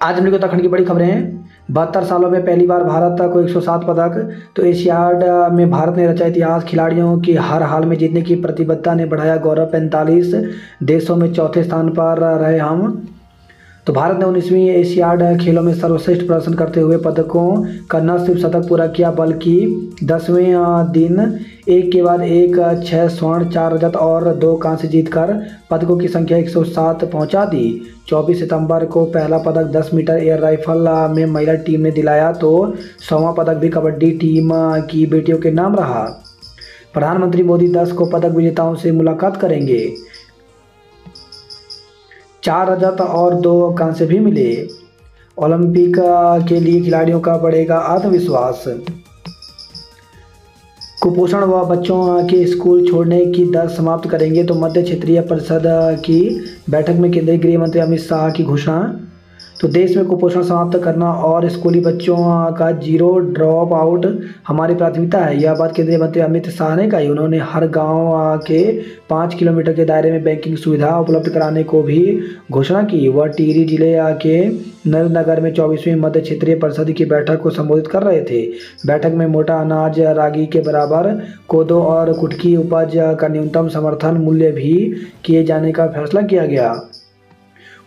आज हम लोग उत्तराखंड की बड़ी खबरें हैं। 72 सालों में पहली बार भारत को 107 पदक। तो एशियाड में भारत ने रचा इतिहास। खिलाड़ियों की हर हाल में जीतने की प्रतिबद्धता ने बढ़ाया गौरव। 45 देशों में चौथे स्थान पर रहे हम। तो भारत ने 19वीं एशियाड खेलों में सर्वश्रेष्ठ प्रदर्शन करते हुए पदकों का न सिर्फ शतक पूरा किया बल्कि 10वें दिन एक के बाद एक 6 स्वर्ण 4 रजत और 2 कांस्य जीतकर पदकों की संख्या 107 पहुंचा दी। 24 सितंबर को पहला पदक 10 मीटर एयर राइफल में महिला टीम ने दिलाया तो 100वां पदक भी कबड्डी टीम की बेटियों के नाम रहा। प्रधानमंत्री मोदी 10 को पदक विजेताओं से मुलाकात करेंगे। 4 रजत और 2 कांस्य भी मिले। ओलंपिक के लिए खिलाड़ियों का बढ़ेगा आत्मविश्वास। कुपोषण व बच्चों के स्कूल छोड़ने की दर समाप्त करेंगे। तो मध्य क्षेत्रीय परिषद की बैठक में केंद्रीय गृह मंत्री अमित शाह की घोषणा। तो देश में कुपोषण समाप्त करना और स्कूली बच्चों का जीरो ड्रॉप आउट हमारी प्राथमिकता है। यह बात केंद्रीय मंत्री अमित शाह ने कही। उन्होंने हर गांव के 5 किलोमीटर के दायरे में बैंकिंग सुविधा उपलब्ध कराने को भी घोषणा की। वह टिहरी जिले के नरेंद्रनगर में 24वीं मध्य क्षेत्रीय परिषद की बैठक को संबोधित कर रहे थे। बैठक में मोटा अनाज रागी के बराबर कोदो और कुटकी उपज का न्यूनतम समर्थन मूल्य भी किए जाने का फैसला किया गया।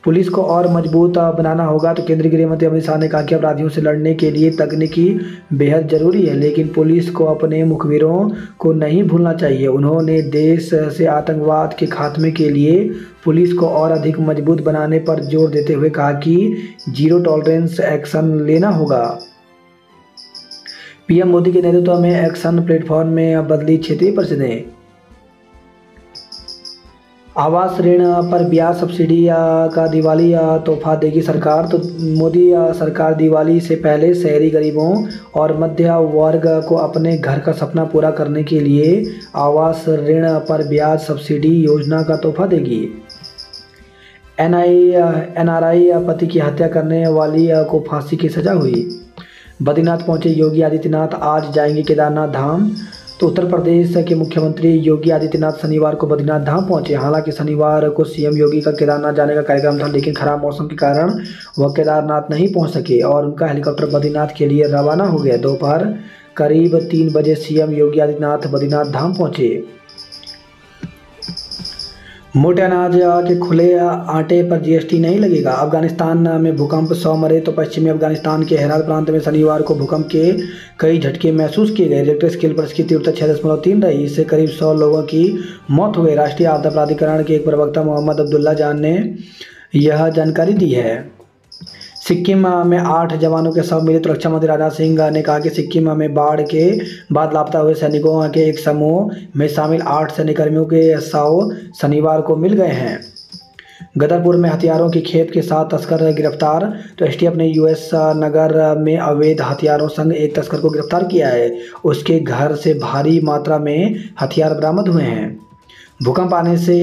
पुलिस को और मजबूत बनाना होगा। तो केंद्रीय गृह मंत्री अमित शाह ने कहा कि अपराधियों से लड़ने के लिए तकनीकी बेहद जरूरी है, लेकिन पुलिस को अपने मुखबिरों को नहीं भूलना चाहिए। उन्होंने देश से आतंकवाद के खात्मे के लिए पुलिस को और अधिक मजबूत बनाने पर जोर देते हुए कहा कि जीरो टॉलरेंस एक्शन लेना होगा। पीएम मोदी के नेतृत्व में एक्शन प्लेटफॉर्म में बदली क्षेत्रीय परिषदें। आवास ऋण पर ब्याज सब्सिडी का दिवाली तोहफा देगी सरकार। तो मोदी सरकार दिवाली से पहले शहरी गरीबों और मध्य वर्ग को अपने घर का सपना पूरा करने के लिए आवास ऋण पर ब्याज सब्सिडी योजना का तोहफा देगी। एनआरआई पति की हत्या करने वाली को फांसी की सजा हुई। बद्रीनाथ पहुंचे योगी आदित्यनाथ, आज जाएंगे केदारनाथ धाम। तो उत्तर प्रदेश के मुख्यमंत्री योगी आदित्यनाथ शनिवार को बद्रीनाथ धाम पहुंचे। हालांकि शनिवार को सीएम योगी का केदारनाथ जाने का कार्यक्रम था, लेकिन खराब मौसम के कारण वह केदारनाथ नहीं पहुंच सके और उनका हेलीकॉप्टर बद्रीनाथ के लिए रवाना हो गया। दोपहर करीब 3 बजे सीएम योगी आदित्यनाथ बद्रीनाथ धाम पहुंचे। मोटे अनाज के खुले आटे पर जीएसटी नहीं लगेगा। अफगानिस्तान में भूकंप, 100 मरे। तो पश्चिमी अफगानिस्तान के हेरात प्रांत में शनिवार को भूकंप के कई झटके महसूस किए गए। रिक्टर स्केल पर इसकी तीव्रता 6.3 रही। इससे करीब 100 लोगों की मौत हो गई। राष्ट्रीय आपदा प्राधिकरण के एक प्रवक्ता मोहम्मद अब्दुल्ला जान ने यह जानकारी दी है। सिक्किम में 8 जवानों के शव मिले। तो रक्षा मंत्री राजनाथ सिंह ने कहा कि सिक्किम में बाढ़ के बाद लापता हुए सैनिकों के एक समूह में शामिल 8 सैन्यकर्मियों के शव शनिवार को मिल गए हैं। गदरपुर में हथियारों की खेप के साथ तस्कर गिरफ्तार। तो एसटीएफ ने यूएस नगर में अवैध हथियारों संग एक तस्कर को गिरफ्तार किया है। उसके घर से भारी मात्रा में हथियार बरामद हुए हैं। भूकंप आने से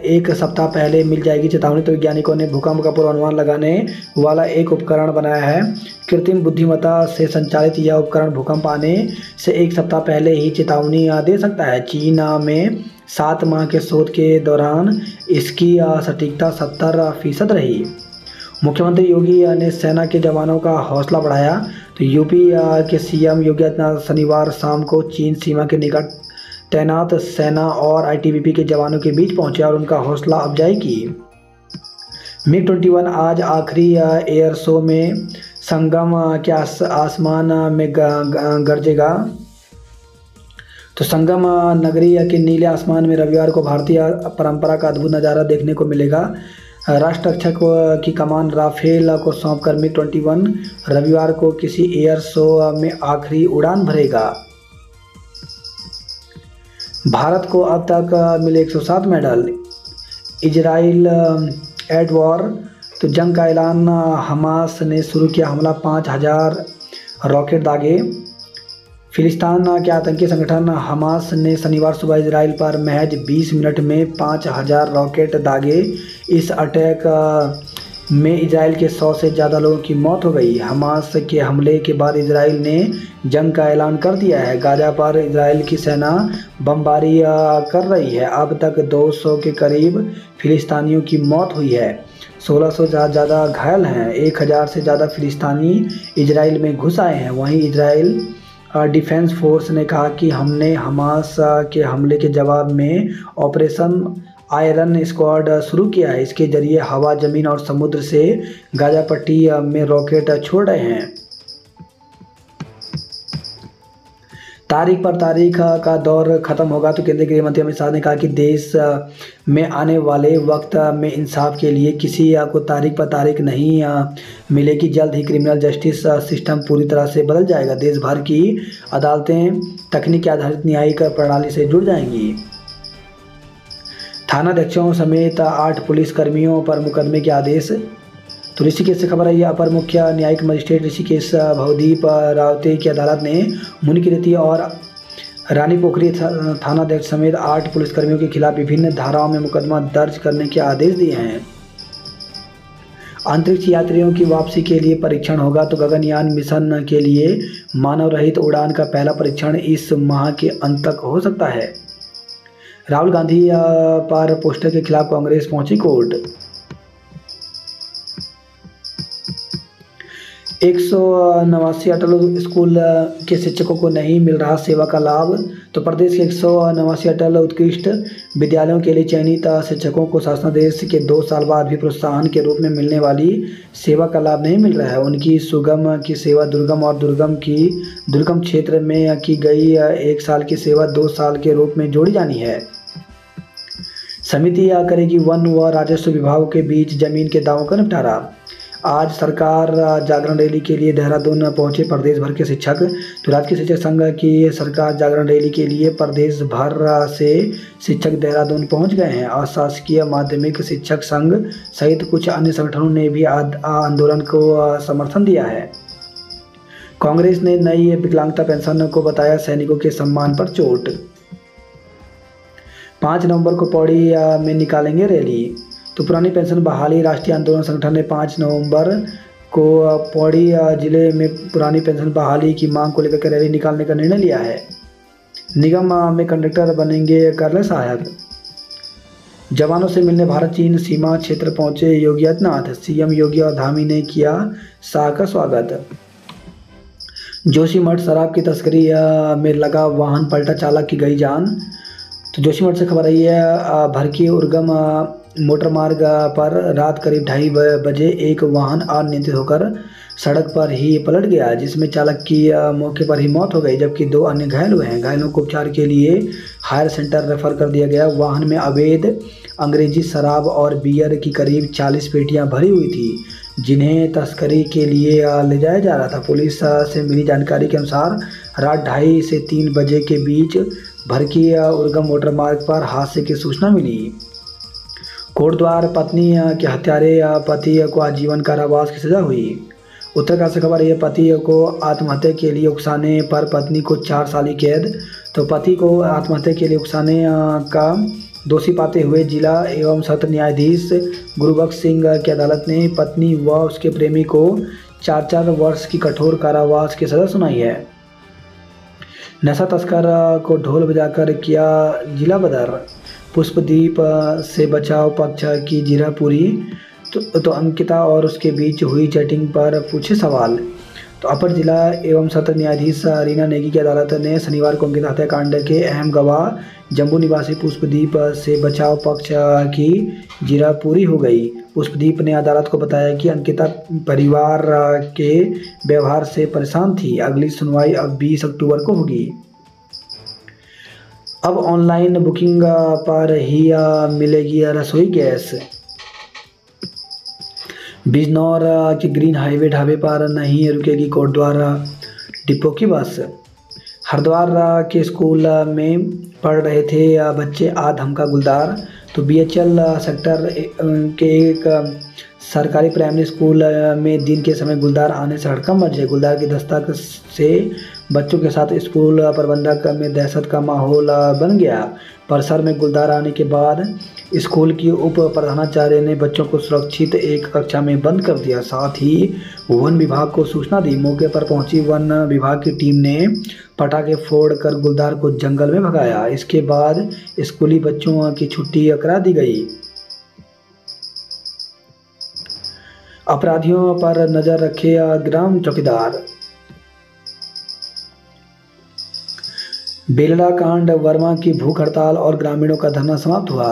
1 सप्ताह पहले मिल जाएगी चेतावनी। तो वैज्ञानिकों ने भूकंप का पूर्वानुमान लगाने वाला एक उपकरण बनाया है। कृत्रिम बुद्धिमत्ता से संचालित यह उपकरण भूकंप आने से 1 सप्ताह पहले ही चेतावनी दे सकता है। चीन में 7 माह के शोध के दौरान इसकी सटीकता 70% रही। मुख्यमंत्री योगी ने सेना के जवानों का हौसला बढ़ाया। तो यूपी के सीएम योगी आदित्यनाथ शनिवार शाम को चीन सीमा के निकट तैनात सेना और आईटीबीपी के जवानों के बीच पहुंचे और उनका हौसला अफजाई की। MiG-21 आज आखिरी एयर शो में संगम के आसमान में गरजेगा। तो संगम नगरी के नीले आसमान में रविवार को भारतीय परंपरा का अद्भुत नज़ारा देखने को मिलेगा। राष्ट्र रक्षक की कमान राफेल को सौंपकर MiG-21 रविवार को किसी एयर शो में आखिरी उड़ान भरेगा। भारत को अब तक मिले 107 मेडल। Israel at war. तो जंग का ऐलान। हमास ने शुरू किया हमला, 5000 रॉकेट दागे। फिलिस्तीन के आतंकी संगठन हमास ने शनिवार सुबह इजराइल पर महज 20 मिनट में 5000 रॉकेट दागे। इस अटैक में इजराइल के 100 से ज़्यादा लोगों की मौत हो गई। हमास के हमले के बाद इजराइल ने जंग का ऐलान कर दिया है। गाजा पर इजराइल की सेना बमबारी कर रही है। अब तक 200 के करीब फिलिस्तीनियों की मौत हुई है। 1600 से ज़्यादा घायल हैं। 1000 से ज़्यादा फिलिस्तीनी इजराइल में घुस आए हैं। वहीं इजराइल डिफेंस फोर्स ने कहा कि हमने हमास के हमले के जवाब में ऑपरेशन आयरन स्क्वाड शुरू किया है। इसके जरिए हवा, जमीन और समुद्र से गाजा पट्टी में रॉकेट छोड़ रहे हैं। तारीख पर तारीख का दौर खत्म होगा तो केंद्रीय गृह मंत्री अमित शाह ने कहा कि देश में आने वाले वक्त में इंसाफ के लिए किसी को तारीख पर तारीख नहीं मिलेगी। जल्द ही क्रिमिनल जस्टिस सिस्टम पूरी तरह से बदल जाएगा। देश भर की अदालतें तकनीकी आधारित न्यायिक प्रणाली से जुड़ जाएंगी। थानाध्यक्षों समेत 8 पुलिसकर्मियों पर मुकदमे के आदेश। तो ऋषिकेश से खबर आई है। अपर मुख्य न्यायिक मजिस्ट्रेट ऋषिकेश भवदीप रावते की अदालत ने मुनिकीरती और रानी पोखरी थानाध्यक्ष समेत 8 पुलिसकर्मियों के खिलाफ विभिन्न धाराओं में मुकदमा दर्ज करने के आदेश दिए हैं। अंतरिक्ष यात्रियों की वापसी के लिए परीक्षण होगा तो गगनयान मिशन के लिए मानव रहित उड़ान का पहला परीक्षण इस माह के अंत तक हो सकता है। राहुल गांधी पर पोस्टर के खिलाफ कांग्रेस पहुंची कोर्ट। 189 अटल स्कूल के शिक्षकों को नहीं मिल रहा सेवा का लाभ। तो प्रदेश के 189 अटल उत्कृष्ट विद्यालयों के लिए चयनित शिक्षकों को शासनादेश के 2 साल बाद भी प्रोत्साहन के रूप में मिलने वाली सेवा का लाभ नहीं मिल रहा है। उनकी सुगम की सेवा दुर्गम क्षेत्र में की गई 1 साल की सेवा 2 साल के रूप में जोड़ी जानी है। समिति करेगी वन व राजस्व विभागों के बीच जमीन के दावों का निपटारा। आज सरकार जागरण रैली के लिए देहरादून पहुंचे प्रदेश भर के शिक्षक। तो राजकीय शिक्षक संघ की सरकार जागरण रैली के लिए प्रदेश भर से शिक्षक देहरादून पहुंच गए हैं। अशासकीय माध्यमिक शिक्षक संघ सहित कुछ अन्य संगठनों ने भी आंदोलन को समर्थन दिया है। कांग्रेस ने नई विकलांगता पेंशन को बताया सैनिकों के सम्मान पर चोट। 5 नवंबर को पौड़ी में निकालेंगे रैली। तो पुरानी पेंशन बहाली राष्ट्रीय आंदोलन संगठन ने 5 नवंबर को पौड़ी जिले में पुरानी पेंशन बहाली की मांग को लेकर रैली निकालने का निर्णय लिया है। निगम में कंडक्टर बनेंगे कर्नल सहायक। जवानों से मिलने भारत चीन सीमा क्षेत्र पहुंचे योगी आदित्यनाथ। सीएम योगी और धामी ने किया शाह का स्वागत। जोशीमठ शराब की तस्करी में लगा वाहन पलटा, चालक की गई जान। तो जोशीमठ से खबर आई है। भरकी उर्गम मोटर मार्ग पर रात करीब 2:30 बजे एक वाहन अनियंत्रित होकर सड़क पर ही पलट गया, जिसमें चालक की मौके पर ही मौत हो गई जबकि 2 अन्य घायल हुए हैं। घायलों को उपचार के लिए हायर सेंटर रेफर कर दिया गया। वाहन में अवैध अंग्रेजी शराब और बियर की करीब 40 पेटियां भरी हुई थी, जिन्हें तस्करी के लिए ले जाया जा रहा था। पुलिस से मिली जानकारी के अनुसार रात 2:30 से 3 बजे के बीच भरकी उर्गम मोटर मार्ग पर हादसे की सूचना मिली। कोटद्वार पत्नी के हत्यारे पति को आजीवन कारावास की सजा हुई। उत्तरकाशी से खबर है। पति को आत्महत्या के लिए उकसाने पर पत्नी को 4 साल की कैद। तो पति को आत्महत्या के लिए उकसाने का दोषी पाते हुए जिला एवं सत्र न्यायाधीश गुरुबख्श सिंह की अदालत ने पत्नी व उसके प्रेमी को 4 वर्ष की कठोर कारावास की सजा सुनाई है। नशा तस्कर को ढोल बजाकर किया जिला बदर। पुष्पदीप से बचाव पक्ष की जीरा पूरी। तो अंकिता और उसके बीच हुई चैटिंग पर पूछे सवाल। तो अपर जिला एवं सत्र न्यायाधीश रीना नेगी की अदालत ने शनिवार को अंकिता हत्याकांड के अहम गवाह जम्मू निवासी पुष्पदीप से बचाव पक्ष की जीरा पूरी हो गई। पुष्पदीप ने अदालत को बताया कि अंकिता परिवार के व्यवहार से परेशान थी। अगली सुनवाई अब 20 अक्टूबर को होगी। अब ऑनलाइन बुकिंग पर ही मिलेगी रसोई गैस। बिजनौर के ग्रीन हाईवे ढाबे पर नहीं रुकेगी कोटद्वार डिपो की बस। हरिद्वार के स्कूल में पढ़ रहे थे बच्चे, आ धमका गुलदार। तो बीएचएल सेक्टर के एक सरकारी प्राइमरी स्कूल में दिन के समय गुलदार आने से हड़कंप मच गया। गुलदार की दस्तक से बच्चों के साथ स्कूल प्रबंधक में दहशत का माहौल बन गया। परिसर में गुलदार आने के बाद स्कूल की उप प्रधानाचार्य ने बच्चों को सुरक्षित एक कक्षा में बंद कर दिया। साथ ही वन विभाग को सूचना दी। मौके पर पहुंची वन विभाग की टीम ने पटाखे फोड़कर गुलदार को जंगल में भगाया। इसके बाद स्कूली बच्चों की छुट्टी करा दी गई। अपराधियों पर नजर रखे ग्राम चौकीदार। बेलड़ा कांड, वर्मा की भूख हड़ताल और ग्रामीणों का धरना समाप्त हुआ।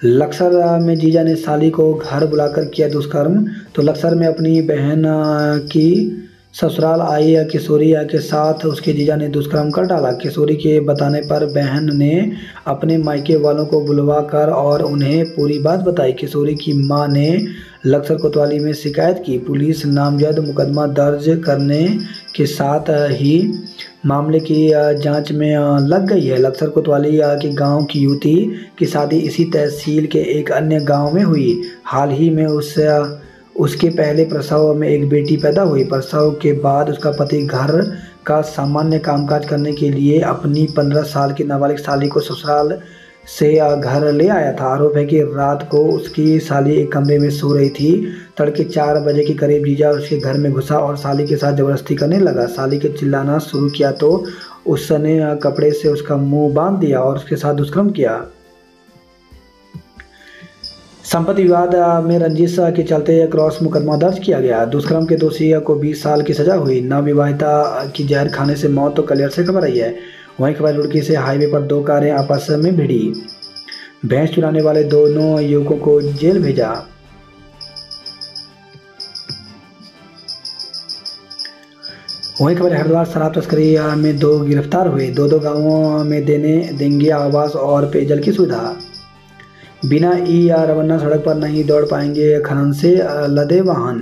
लक्सर में जीजा ने साली को घर बुलाकर किया दुष्कर्म। तो लक्सर में अपनी बहन की ससुराल आई किशोरी के साथ उसके जीजा ने दुष्कर्म कर डाला। किशोरी के बताने पर बहन ने अपने मायके वालों को बुलवा कर और उन्हें पूरी बात बताई। किशोरी की मां ने लक्सर कोतवाली में शिकायत की। पुलिस नामजद मुकदमा दर्ज करने के साथ ही मामले की जांच में लग गई है। लक्सर कोतवाली के गांव की युवती की शादी इसी तहसील के एक अन्य गांव में हुई। हाल ही में उसके पहले प्रसव में एक बेटी पैदा हुई। प्रसव के बाद उसका पति घर का सामान्य कामकाज करने के लिए अपनी 15 साल की नाबालिग साली को ससुराल से घर ले आया था। आरोप है कि रात को उसकी साली एक कमरे में सो रही थी। तड़के 4 बजे के करीब जीजा उसके घर में घुसा और साली के साथ जबरदस्ती करने लगा। साली के चिल्लाना शुरू किया तो उसने कपड़े से उसका मुंह बांध दिया और उसके साथ दुष्कर्म किया। संपत्ति विवाद में रंजिश के चलते क्रॉस मुकदमा दर्ज किया गया। दुष्कर्म के दोषी को 20 साल की सजा हुई। नवविवाहिता की जहर खाने से मौत तो कलियर से खबर आई है। वहीं खबर रुड़की से हाईवे पर 2 कारें आपस में भिड़ी। भैंस चुराने वाले दोनों युवकों को जेल भेजा। वहीं खबर हरिद्वार शराब तस्करी में 2 गिरफ्तार हुए। 2 गांवों में देंगे आवास और पेयजल की सुविधा। बिना ई या रवाना सड़क पर नहीं दौड़ पाएंगे खनन से लदे वाहन।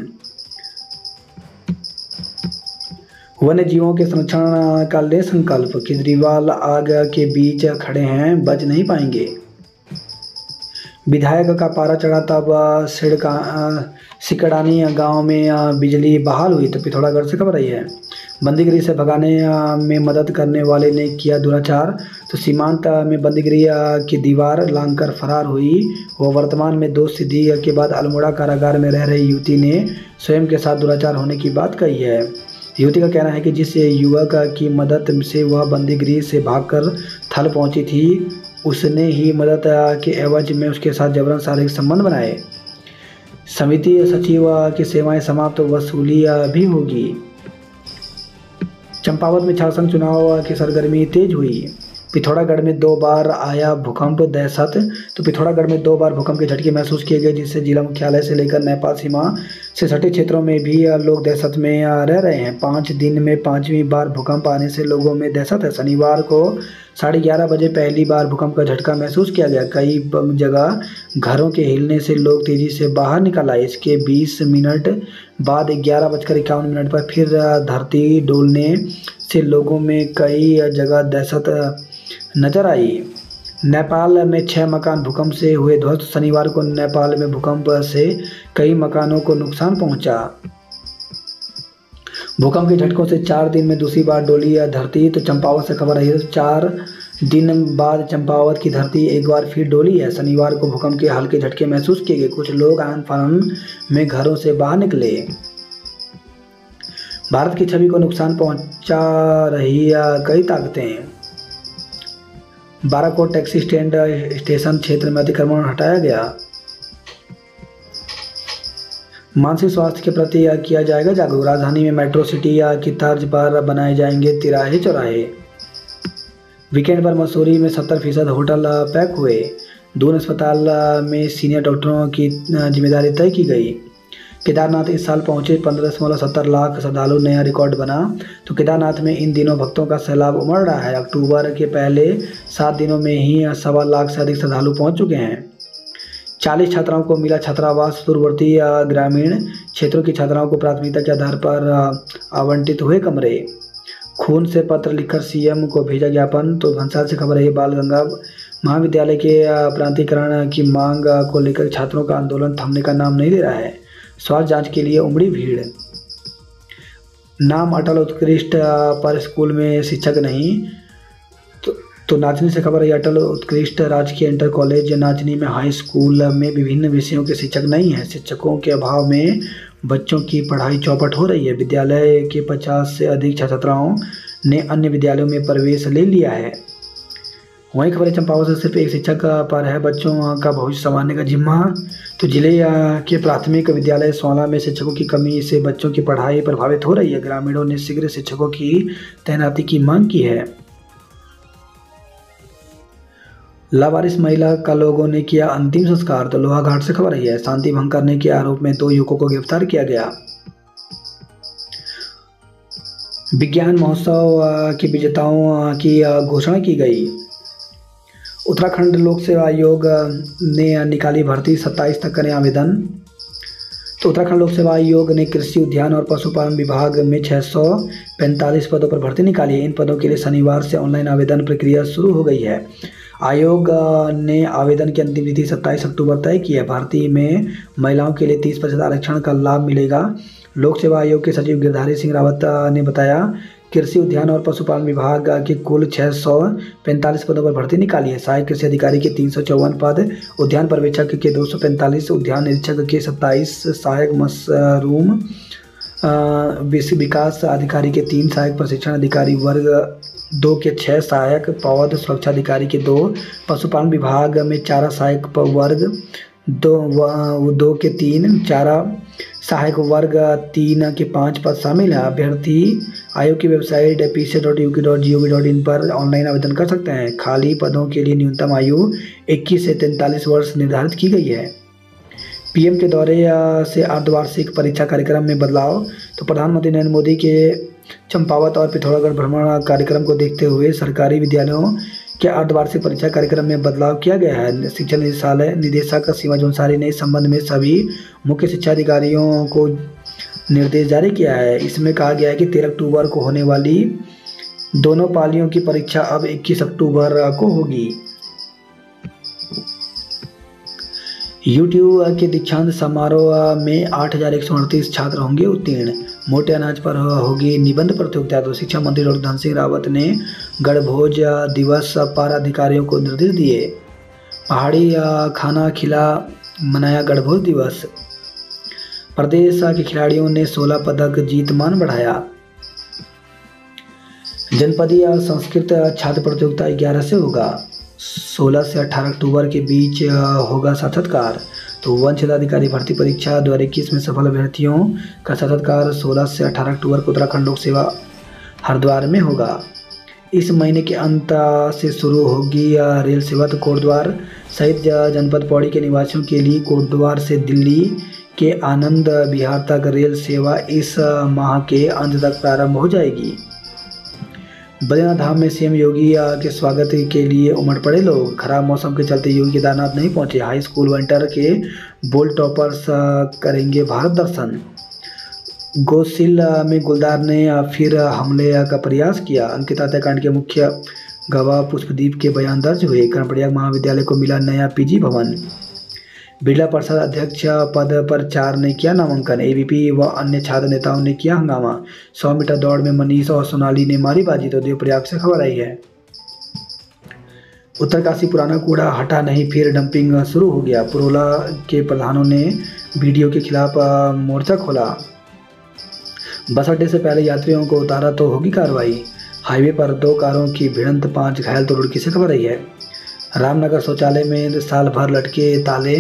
वन्य जीवों के संरक्षण का ले संकल्प। केजरीवाल आग के बीच खड़े हैं, बच नहीं पाएंगे। विधायक का पारा चढ़ा तब सिकड़ानी गांव में बिजली बहाल हुई। तो पिथौरागढ़ से खबर आई है। बंदीगिरी से भगाने में मदद करने वाले ने किया दुराचार। तो सीमांत में बंदीगिरी की दीवार लांघकर फरार हुई। वो वर्तमान में 2 सिद्धि के बाद अल्मोड़ा कारागार में रह रही युवती ने स्वयं के साथ दुराचार होने की बात कही है। युवती का कहना है कि जिस युवक की मदद से वह बंदीगिरी से भागकर थल पहुंची थी, उसने ही मदद के एवज में उसके साथ जबरन शारीरिक संबंध बनाए। समिति सचिव की सेवाएं समाप्त, वसूली भी होगी। चंपावत में शासन चुनाव की सरगर्मी तेज हुई। पिथौरागढ़ में 2 बार आया भूकंप, दहशत। तो पिथौरागढ़ में 2 बार भूकंप के झटके महसूस किए गए, जिससे जिला मुख्यालय से लेकर नेपाल सीमा से सटे क्षेत्रों में भी लोग दहशत में रह रहे हैं। 5 दिन में 5वीं बार भूकंप आने से लोगों में दहशत है। शनिवार को 11:30 बजे पहली बार भूकंप का झटका महसूस किया गया। कई जगह घरों के हिलने से लोग तेजी से बाहर निकल आए। इसके 20 मिनट बाद 11:51 पर फिर धरती डोलने से लोगों में कई जगह दहशत नजर आई। नेपाल में 6 मकान भूकंप से हुए ध्वस्त। शनिवार को नेपाल में भूकंप से कई मकानों को नुकसान पहुंचा। भूकंप के झटकों से 4 दिन में दूसरी बार डोली धरती। तो चंपावत से खबर आई है। 4 दिन बाद चंपावत की धरती एक बार फिर डोली है। शनिवार को भूकंप के हल्के झटके महसूस किए गए। कुछ लोग आनन फानन में घरों से बाहर निकले। भारत की छवि को नुकसान पहुंचा रही कई ताकतें। बाराकोट टैक्सी स्टेशन क्षेत्र में अतिक्रमण हटाया गया। मानसिक स्वास्थ्य के प्रति किया जाएगा जागरूक। राजधानी में मेट्रो सिटी की तर्ज पर बनाए जाएंगे तिराहे चौराहे। वीकेंड पर मसूरी में 70% होटल पैक हुए। दून अस्पताल में सीनियर डॉक्टरों की जिम्मेदारी तय की गई। केदारनाथ इस साल पहुंचे 15.70 लाख श्रद्धालु, नया रिकॉर्ड बना। तो केदारनाथ में इन दिनों भक्तों का सैलाब उमड़ रहा है। अक्टूबर के पहले 7 दिनों में ही 1.25 लाख से अधिक श्रद्धालु पहुंच चुके हैं। 40 छात्राओं को मिला छात्रावास। दूरवर्ती ग्रामीण क्षेत्रों की छात्राओं को प्राथमिकता के आधार पर आवंटित हुए कमरे। खून से पत्र लिखकर सीएम को भेजा ज्ञापन। तो भंसार से खबर है। बाल गंगा महाविद्यालय के प्रांतीकरण की मांग को लेकर छात्रों का आंदोलन थमने का नाम नहीं ले रहा है। स्वास्थ्य जांच के लिए उमड़ी भीड़। नाम अटल उत्कृष्ट पर स्कूल में शिक्षक नहीं। तो नाचनी से खबर है। अटल उत्कृष्ट राजकीय इंटर कॉलेज नाचनी में हाई स्कूल में विभिन्न विषयों के शिक्षक नहीं हैं। शिक्षकों के अभाव में बच्चों की पढ़ाई चौपट हो रही है। विद्यालय के 50 से अधिक छात्राओं ने अन्य विद्यालयों में प्रवेश ले लिया है। वहीं खबर है चंपावत से सिर्फ एक शिक्षक पर है बच्चों का भविष्य संवारने का जिम्मा। तो जिले के प्राथमिक विद्यालय सोला में शिक्षकों की कमी से बच्चों की पढ़ाई प्रभावित हो रही है। ग्रामीणों ने शीघ्र शिक्षकों की तैनाती की मांग की है। लावारिस महिला का लोगों ने किया अंतिम संस्कार। तो लोहाघाट से खबर आई है शांति भंग करने के आरोप में 2 युवकों को गिरफ्तार किया गया। विज्ञान महोत्सव के विजेताओं की घोषणा की गई। उत्तराखंड लोक सेवा आयोग ने निकाली भर्ती, 27 तक करें आवेदन। तो उत्तराखंड लोक सेवा आयोग ने कृषि उद्यान और पशुपालन विभाग में 645 पदों पर भर्ती निकाली है। इन पदों के लिए शनिवार से ऑनलाइन आवेदन प्रक्रिया शुरू हो गई है। आयोग ने आवेदन की अंतिम तिथि 27 अक्टूबर तय की है। भर्ती में महिलाओं के लिए 30% आरक्षण का लाभ मिलेगा। लोक सेवा आयोग के सचिव गिरधारी सिंह रावत ने बताया कृषि उद्यान और पशुपालन विभाग के कुल 645 पदों पर भर्ती निकाली है। सहायक कृषि अधिकारी के 354 पद, उद्यान पर्यवेक्षक के 245, उद्यान निरीक्षक के 27, सहायक मशरूम विकास अधिकारी के 3, सहायक प्रशिक्षण अधिकारी वर्ग 2 के 6, सहायक पौध सुरक्षा अधिकारी के 2, पशुपालन विभाग में 4 सहायक वर्ग 2 के 3, 4 सहायक वर्ग 3 के 5 पद शामिल है। अभ्यर्थी आयोग की वेबसाइट pc.uk.gov.in पर ऑनलाइन आवेदन कर सकते हैं। खाली पदों के लिए न्यूनतम आयु 21 से 43 वर्ष निर्धारित की गई है। पीएम के दौरे से अर्धवार्षिक परीक्षा कार्यक्रम में बदलाव। तो प्रधानमंत्री नरेंद्र मोदी के चंपावत और पिथौरागढ़ भ्रमण कार्यक्रम को देखते हुए सरकारी विद्यालयों के अर्धवार्षिक परीक्षा कार्यक्रम में बदलाव किया गया है। शिक्षा निदेशालय निदेशक सीमा जोनसारी ने इस संबंध में सभी मुख्य शिक्षा अधिकारियों को निर्देश जारी किया है। इसमें कहा गया है कि 13 अक्टूबर को होने वाली दोनों पालियों की परीक्षा अब 21 अक्टूबर को होगी। यूट्यूब के दीक्षांत समारोह में 8,138 छात्र होंगे उत्तीर्ण। मोटे अनाज पर होगी निबंध प्रतियोगिता। तो शिक्षा मंत्री डॉक्टर धन सिंह रावत ने गणभोज दिवस पर अधिकारियों को निर्देश दिए। पहाड़ी खाना खिला मनाया गणभोज दिवस। प्रदेश के खिलाड़ियों ने 16 पदक जीत मान बढ़ाया। जनपदीय संस्कृत छात्र प्रतियोगिता 11 से होगा। 16 से 18 अक्टूबर के बीच होगा साक्षात्कार। तो वन क्षेत्राधिकारी भर्ती परीक्षा 2021 में सफल अभ्यर्थियों का साक्षात्कार 16 से 18 अक्टूबर को उत्तराखंड लोक सेवा हरिद्वार में होगा। इस महीने के अंत से शुरू होगी रेल सेवा। तो कोटद्वार सहित जनपद पौड़ी के निवासियों के लिए कोटद्वार से दिल्ली के आनंद विहार तक रेल सेवा इस माह के अंत तक प्रारंभ हो जाएगी। बद्रीनाथ धाम में सीएम योगी के स्वागत के लिए उमड़ पड़े लोग। खराब मौसम के चलते योगी केदारनाथ नहीं पहुंचे। हाई स्कूल व इंटर के बोल्ड टॉपर्स करेंगे भारत दर्शन। गोसिल में गुलदार ने फिर हमले का प्रयास किया। अंकिता हत्याकांड के मुख्य गवाह पुष्पदीप के बयान दर्ज हुए। कर्णप्रयाग महाविद्यालय को मिला नया पीजी भवन। बिरला परिषद अध्यक्ष पद पर 4 ने किया नामांकन। एबीपी व अन्य छात्र नेताओं ने किया हंगामा। 100 मीटर दौड़ में मनीष और सोनाली ने मारी बाजी। तो देवप्रयाग से खबर आई है उत्तरकाशी पुराना कूड़ा हटा नहीं, फिर डंपिंग शुरू हो गया। पुरोला के प्रधानों ने वीडियो के खिलाफ मोर्चा खोला। बस अड्डे से पहले यात्रियों को उतारा तो होगी कार्रवाई। हाईवे पर 2 कारों की भिड़ंत, 5 घायल। तो रुड़की से खबर आई है रामनगर शौचालय में साल भर लटके ताले।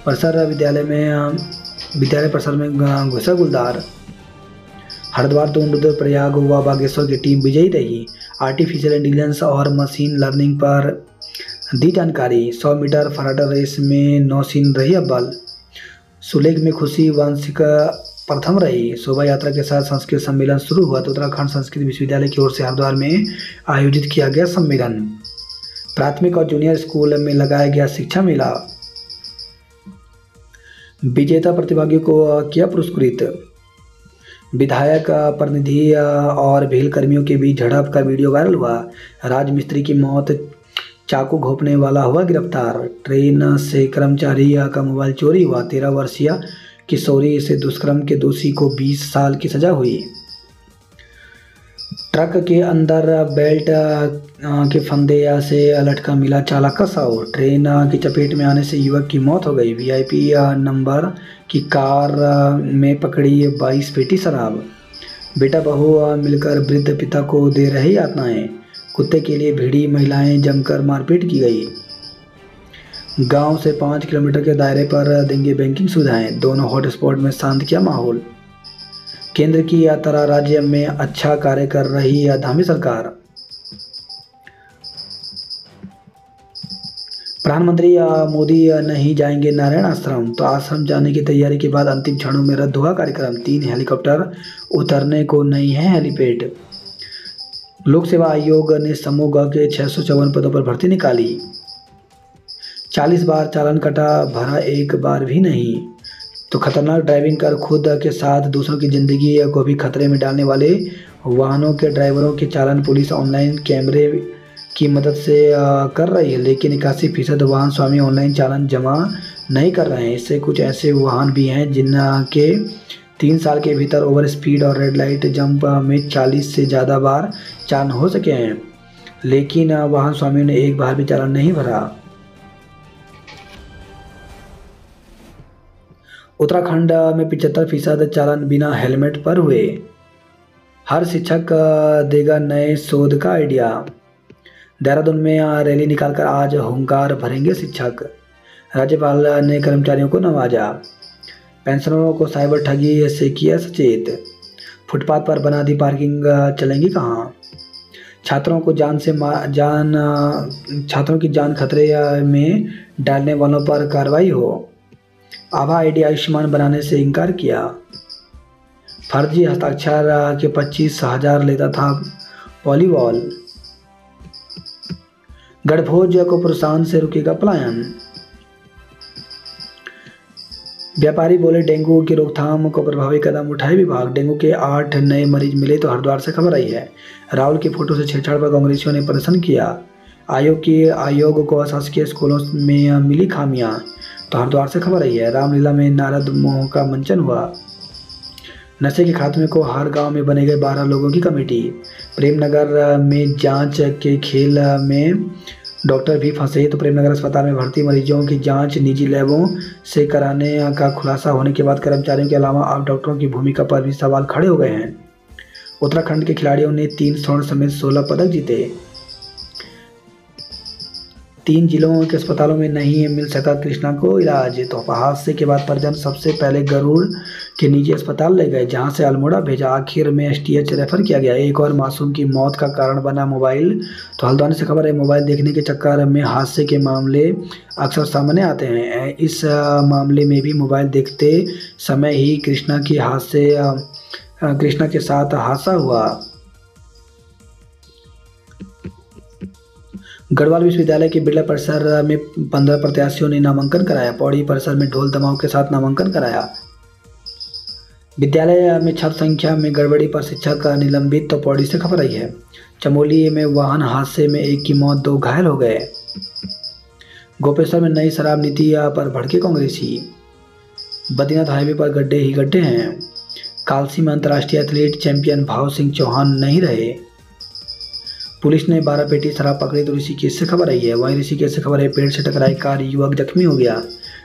परिसर विद्यालय परिसर में घुसा गुलदार। हरिद्वार, रुद्रप्रयाग व बागेश्वर की टीम विजयी रही। आर्टिफिशियल इंटेलिजेंस और मशीन लर्निंग पर दी जानकारी। 100 मीटर फराटा रेस में नौसीन रही अव्वल। सुलेख में खुशी वांशिक प्रथम रही। शोभा यात्रा के साथ संस्कृत सम्मेलन शुरू हुआ। तो उत्तराखंड संस्कृत विश्वविद्यालय की ओर से हरिद्वार में आयोजित किया गया सम्मेलन। प्राथमिक और जूनियर स्कूल में लगाया गया शिक्षा मेला। विजेता प्रतिभागियों को किया पुरस्कृत। विधायक प्रतिनिधि और भेल कर्मियों के बीच झड़प का वीडियो वायरल हुआ। राजमिस्त्री की मौत, चाकू घोंपने वाला हुआ गिरफ्तार। ट्रेन से कर्मचारी का मोबाइल चोरी हुआ। 13 वर्षीय किशोरी से दुष्कर्म के दोषी को 20 साल की सजा हुई। ट्रक के अंदर बेल्ट के फंदे से लटका मिला चालक का शव। ट्रेन की चपेट में आने से युवक की मौत हो गई। वीआईपी नंबर की कार में पकड़ी 22 पेटी शराब। बेटा बहू मिलकर वृद्ध पिता को दे रहे यातनाएं। कुत्ते के लिए भिड़ी महिलाएं जमकर मारपीट की गई। गांव से 5 किलोमीटर के दायरे पर देंगे बैंकिंग सुविधाएं, दोनों हॉटस्पॉट में शांत किया माहौल। केंद्र की तरह राज्य में अच्छा कार्य कर रही धामी सरकार। प्रधानमंत्री मोदी नहीं जाएंगे नारायण आश्रम, तो आश्रम जाने की तैयारी के बाद अंतिम क्षणों में रद्द हुआ कार्यक्रम। 3 हेलीकॉप्टर उतरने को नहीं है हेलीपैड। लोक सेवा आयोग ने समूह ग के 654 पदों पर भर्ती निकाली। 40 बार चालान कटा, भरा एक बार भी नहीं। तो खतरनाक ड्राइविंग कर खुद के साथ दूसरों की जिंदगी को भी खतरे में डालने वाले वाहनों के ड्राइवरों के चालान पुलिस ऑनलाइन कैमरे की मदद से कर रही है, लेकिन 81% वाहन स्वामी ऑनलाइन चालान जमा नहीं कर रहे हैं। इससे कुछ ऐसे वाहन भी हैं जिनके 3 साल के भीतर ओवर स्पीड और रेड लाइट जंप में 40 से ज़्यादा बार चालान हो सके हैं, लेकिन वाहन स्वामियों ने एक बार भी चालान नहीं भरा। उत्तराखंड में 75% चालान बिना हेलमेट पर हुए। हर शिक्षक देगा नए शोध का आइडिया। देहरादून में रैली निकालकर आज हुंकार भरेंगे शिक्षक। राज्यपाल ने कर्मचारियों को नवाजा। पेंशनरों को साइबर ठगी से किया सचेत। फुटपाथ पर बना दी पार्किंग, चलेंगी कहाँ। छात्रों की जान खतरे में डालने वालों पर कार्रवाई हो। आभा आईडी आयुष्मान बनाने से इनकार किया। फर्जी हस्ताक्षर के 25,000 लेता था वॉलीबॉल। गढ़भोज को प्रोत्साहन से रुकेगा पलायन। व्यापारी बोले डेंगू की रोकथाम को प्रभावी कदम उठाए विभाग। डेंगू के 8 नए मरीज मिले, तो हरिद्वार से खबर आई है। राहुल की फोटो से छेड़छाड़ पर कांग्रेसियों ने प्रदर्शन किया। आयोग को शासकीय स्कूलों में मिली खामियां, तो हरिद्वार से खबर आई है। रामलीला में नारद मोह का मंचन हुआ। नशे के खात्मे को हर गांव में बने गए 12 लोगों की कमेटी। प्रेमनगर में जांच के खेल में डॉक्टर भी फंसे, तो प्रेमनगर अस्पताल में भर्ती मरीजों की जांच निजी लैबों से कराने का खुलासा होने के बाद कर्मचारियों के अलावा अब डॉक्टरों की भूमिका पर भी सवाल खड़े हो गए हैं। उत्तराखंड के खिलाड़ियों ने 3 स्वर्ण समेत 16 पदक जीते। 3 जिलों के अस्पतालों में नहीं मिल सका कृष्णा को इलाज, तो हादसे के बाद परिजन सबसे पहले गरुड़ के निजी अस्पताल ले गए, जहां से अल्मोड़ा भेजा। आखिर में एसटीएच रेफर किया गया। एक और मासूम की मौत का कारण बना मोबाइल, तो हल्द्वानी से खबर है। मोबाइल देखने के चक्कर में हादसे के मामले अक्सर सामने आते हैं। इस मामले में भी मोबाइल देखते समय ही कृष्णा के साथ हादसा हुआ। गढ़वाल विश्वविद्यालय के बिरला परिसर में 15 प्रत्याशियों ने नामांकन कराया। पौड़ी परिसर में ढोल दमाव के साथ नामांकन कराया। विद्यालय में छात्र संख्या में गड़बड़ी पर शिक्षक निलंबित, तो पौड़ी से खबर आई है। चमोली में वाहन हादसे में 1 की मौत, 2 घायल हो गए। गोपेश्वर में नई शराब नीति पर भड़के कांग्रेसी। बद्रीनाथ हाईवे पर गड्ढे ही गड्ढे हैं। कालसी में अंतर्राष्ट्रीय एथलीट चैंपियन भाव सिंह चौहान नहीं रहे। पुलिस ने 12 पेटी शराब पकड़ी, तो ऋषिकेश से खबर आई है। वहीं ऋषिकेश से खबर है, पेड़ से टकराई कार, युवक जख्मी हो गया।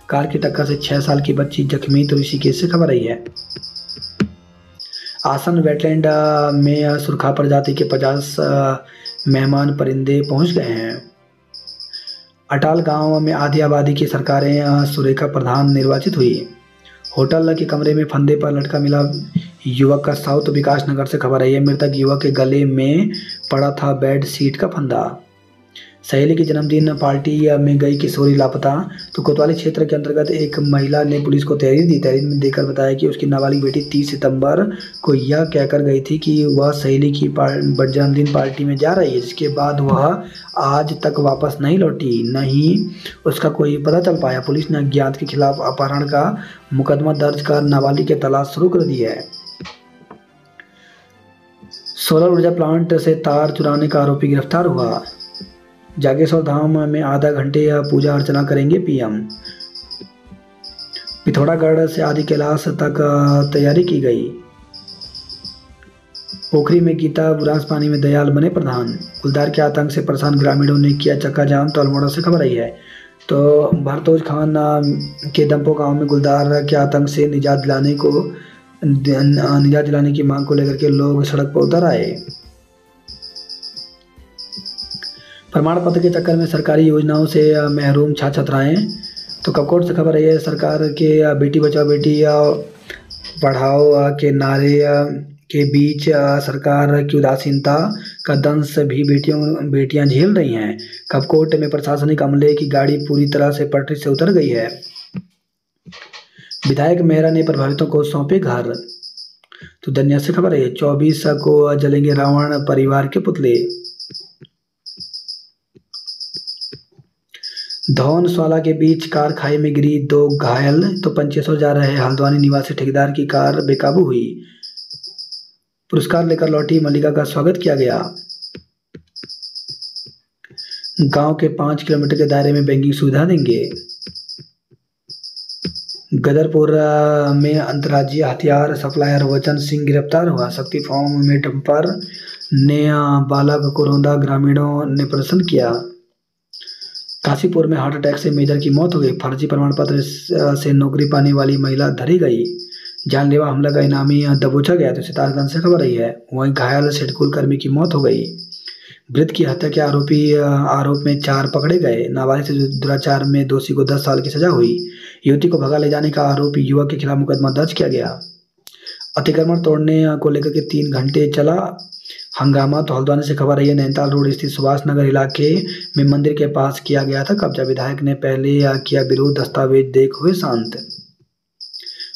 कार की टक्कर से 6 साल की बच्ची जख्मी, तो ऋषिकेश से खबर आई है। आसन वेटलैंड में सुरखा प्रजाति के 50 मेहमान परिंदे पहुंच गए हैं। अटाल गांव में आधी आबादी की सरकारें सुरेखा प्रधान निर्वाचित हुई। होटल के कमरे में फंदे पर लटका मिला युवक का शव, तो विकास नगर से खबर आई है। मृतक युवक के गले में पड़ा था बेड शीट का फंदा। सहेली के जन्मदिन पार्टी में गई किशोरी लापता, तो कोतवाली क्षेत्र के अंतर्गत एक महिला ने पुलिस को तहरीर दी। तहरीर में देकर बताया कि उसकी नाबालिग बेटी 30 सितंबर को यह कहकर गई थी कि वह सहेली की जन्मदिन पार्टी में जा रही है, जिसके बाद वह आज तक वापस नहीं लौटी, नहीं उसका कोई पता चल पाया। पुलिस ने अज्ञात के खिलाफ अपहरण का मुकदमा दर्ज कर नाबालिग की तलाश शुरू कर दी है। सोलर ऊर्जा प्लांट से तार चुराने का आरोपी गिरफ्तार हुआ। जागेश्वर धाम में आधा घंटे पूजा अर्चना करेंगे पीएम। पिथौरागढ़ से आदि कैलाश तक तैयारी की गई। पोखरी में गीता बुरांस पानी में दयाल बने प्रधान। गुलदार के आतंक से परेशान ग्रामीणों ने किया चक्का जाम, तो अल्मोड़ा से खबर आई है। तो भरतोज खान के दंपो गांव में गुलदार के आतंक से निजात दिलाने की मांग को लेकर के लोग सड़क पर उतर आए। प्रमाण पत्र के चक्कर में सरकारी योजनाओं से महरूम छात्र छात्राएं। तो कपकोट से खबर है सरकार के बेटी बचाओ बेटी पढ़ाओ के नारे के बीच सरकार की उदासीनता का दंश भी बेटियां झेल रही हैं। कपकोट में प्रशासनिक अमले की गाड़ी पूरी तरह से पटरी से उतर गई है। विधायक मेहरा ने प्रभावितों को सौंपे घर। तो दुनिया से खबर है 24 को जलेंगे रावण परिवार के पुतले। धौन स्वाला के बीच कार खाई में गिरी 2 घायल। तो पंचेश्वर जा रहे हल्द्वानी निवासी ठेकेदार की कार बेकाबू हुई। पुरस्कार लेकर लौटी मल्लिका का स्वागत किया गया। गांव के 5 किलोमीटर के दायरे में बैंकिंग सुविधा देंगे। गदरपुर में अंतर्राज्यीय हथियार सप्लायर वचन सिंह गिरफ्तार हुआ। शक्ति फार्म में डंपर ने बालक को रौंदा, ग्रामीणों ने प्रदर्शन किया। काशीपुर में हार्ट अटैक से मेजर की मौत हो गई। फर्जी प्रमाण पत्र से नौकरी पाने वाली महिला धरी गई। जानलेवा हमला का इनामी दबोचा गया। तो सितारगंज से खबर रही है। वहीं घायल शेडकुल कर्मी की मौत हो गई। मृत की हत्या के आरोप में 4 पकड़े गए। नाबालिग से दुराचार में दोषी को 10 साल की सजा हुई। युवती को भगा ले जाने का आरोप युवक के खिलाफ मुकदमा दर्ज किया गया। अतिक्रमण तोड़ने को लेकर के 3 घंटे चला हंगामा। तो हल्द्वानी से खबर रही है नैनीताल रोड स्थित सुभाष नगर इलाके में मंदिर के पास किया गया था कब्जा। विधायक ने पहले किया विरोध, दस्तावेज देख हुए शांत।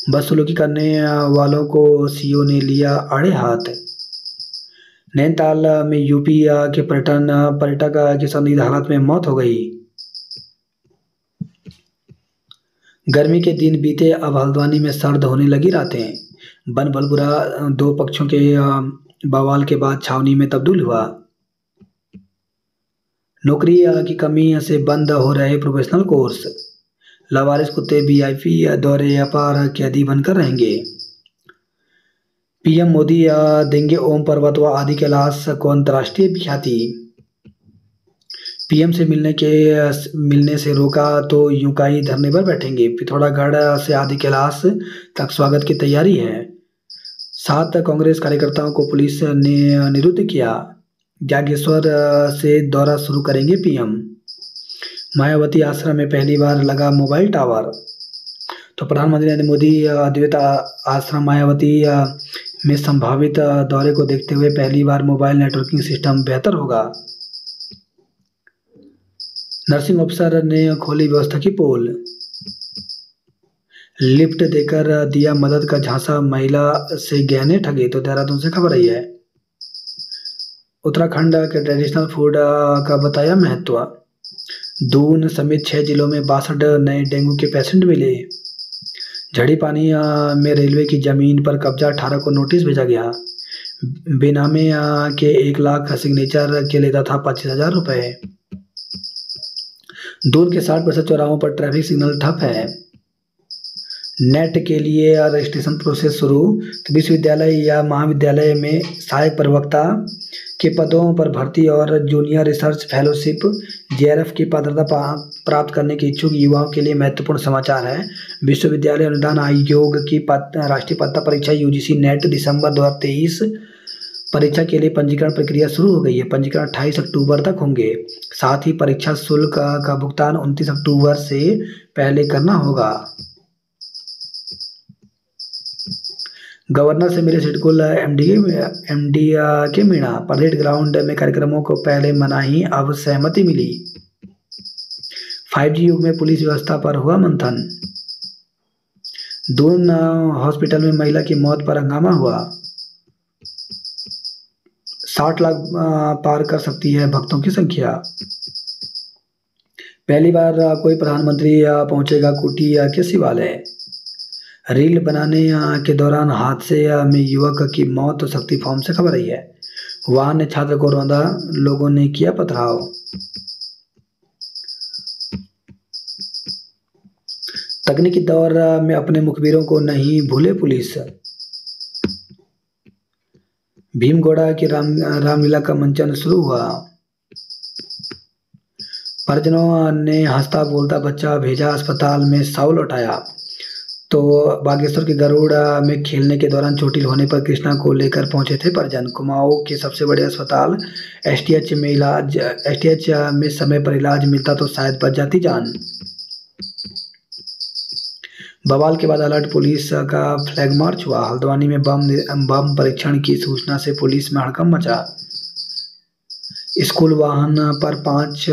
बदसलूकी करने वालों को सीओ ने लिया आड़े हाथ। नैनीताल में यूपी के पर्यटक की संदिग्ध हालत में मौत हो गई। गर्मी के दिन बीते, अब हल्द्वानी में सर्द होने लगी रातें। बन बलबुरा 2 पक्षों के बवाल के बाद छावनी में तब्दील हुआ। नौकरी की कमी से बंद हो रहे प्रोफेशनल कोर्स। लावारिस कुत्ते वीआईपी दौरे पर कैदी बनकर रहेंगे। पीएम मोदी देंगे ओम पर्वत व आदि कैलाश को अंतर्राष्ट्रीय ख्याति। पीएम से मिलने से रोका तो यूकाई धरने पर बैठेंगे। पिथौरागढ़ से आदि कैलाश तक स्वागत की तैयारी है। 7 कांग्रेस कार्यकर्ताओं को पुलिस ने निरुद्ध किया। जागेश्वर से दौरा शुरू करेंगे पीएम। मायावती आश्रम में पहली बार लगा मोबाइल टावर। तो प्रधानमंत्री नरेंद्र मोदी अद्वैत आश्रम मायावती में संभावित दौरे को देखते हुए पहली बार मोबाइल नेटवर्किंग सिस्टम बेहतर होगा। नर्सिंग अफसर ने खोली व्यवस्था की पोल। लिफ्ट देकर दिया मदद का झांसा, महिला से गहने ठगे। तो देहरादून से खबर आई है। उत्तराखंड के ट्रेडिशनल फूड का बताया महत्व। दून समेत 6 जिलों में 62 नए डेंगू के पेशेंट मिले। झड़ी पानी में रेलवे की जमीन पर कब्जा, 18 को नोटिस भेजा गया। बेनामे के 1 लाख सिग्नेचर के लेता था 25,000 रुपए। दून के 60% चौराहों पर ट्रैफिक सिग्नल ठप है। नेट के लिए रजिस्ट्रेशन प्रोसेस शुरू। तो विश्वविद्यालय या महाविद्यालय में सहायक प्रवक्ता के पदों पर भर्ती और जूनियर रिसर्च फेलोशिप जेआरएफ की पात्रता प्राप्त करने के इच्छुक युवाओं के लिए महत्वपूर्ण समाचार है। विश्वविद्यालय अनुदान आयोग की राष्ट्रीय पात्रता परीक्षा यूजीसी नेट दिसंबर 2023 परीक्षा के लिए पंजीकरण प्रक्रिया शुरू हो गई है। पंजीकरण 28 अक्टूबर तक होंगे। साथ ही परीक्षा शुल्क का भुगतान 29 अक्टूबर से पहले करना होगा। गवर्नर से मिले सिडकुल एमडी के मीणा। परेड ग्राउंड में कार्यक्रमों को पहले मनाही, अब सहमति मिली। 5G युग में पुलिस व्यवस्था पर हुआ मंथन। दून हॉस्पिटल में महिला की मौत पर हंगामा हुआ। 60 लाख पार कर सकती है भक्तों की संख्या। पहली बार कोई प्रधानमंत्री पहुंचेगा कुटी के शिवालय। रील बनाने के दौरान हादसे में युवक की मौत। शक्ति फॉर्म से खबर आई है। वाहन ने छात्र को रौंदा, लोगों ने किया पथराव। तकनीकी दौर में अपने मुखबिरों को नहीं भूले पुलिस। भीमगौड़ा की रामलीला का मंचन शुरू हुआ। परिजनों ने हंसता बोलता बच्चा भेजा अस्पताल में, 100 लौटाया। तो बागेश्वर के गरुड़ में खेलने के दौरान चोटिल होने पर कृष्णा को लेकर पहुंचे थे परिजन। कुमाऊं के सबसे बड़े अस्पताल एसटीएच में समय पर इलाज मिलता तो शायद बच जाती जान। बवाल के बाद अलर्ट, पुलिस का फ्लैग मार्च हुआ। हल्द्वानी में बम परीक्षण की सूचना से पुलिस में हड़कंप मचा। स्कूल वाहन पर 5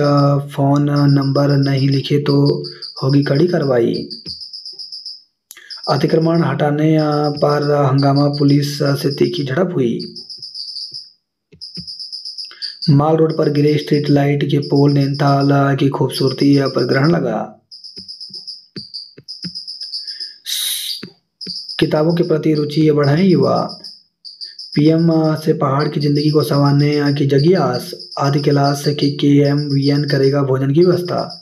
फोन नंबर नहीं लिखे तो होगी कड़ी कार्रवाई। अतिक्रमण हटाने पर हंगामा, पुलिस से तीखी झड़प हुई। माल रोड पर गिरे स्ट्रीट लाइट के पोल, नैनीताल की खूबसूरती पर ग्रहण लगा। किताबों के प्रति रुचि बढ़ाएं युवा। पीएम से पहाड़ की जिंदगी को संवारने की जगी आस। आदि क्लास की केएमवीएन करेगा भोजन की व्यवस्था।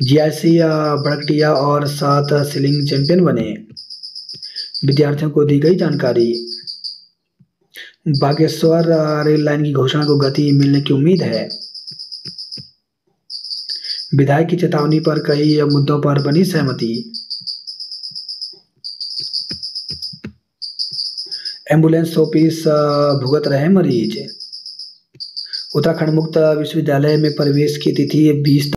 जीआईसी बड़कटिया और 7 सीलिंग चैंपियन बने, विद्यार्थियों को दी गई जानकारी। बागेश्वर रेल लाइन की घोषणा को गति मिलने की उम्मीद है। विधायक की चेतावनी पर कई मुद्दों पर बनी सहमति। एम्बुलेंस 100 पीस भुगत रहे मरीज। उत्तराखंड मुक्त विश्वविद्यालय में प्रवेश की तिथि 20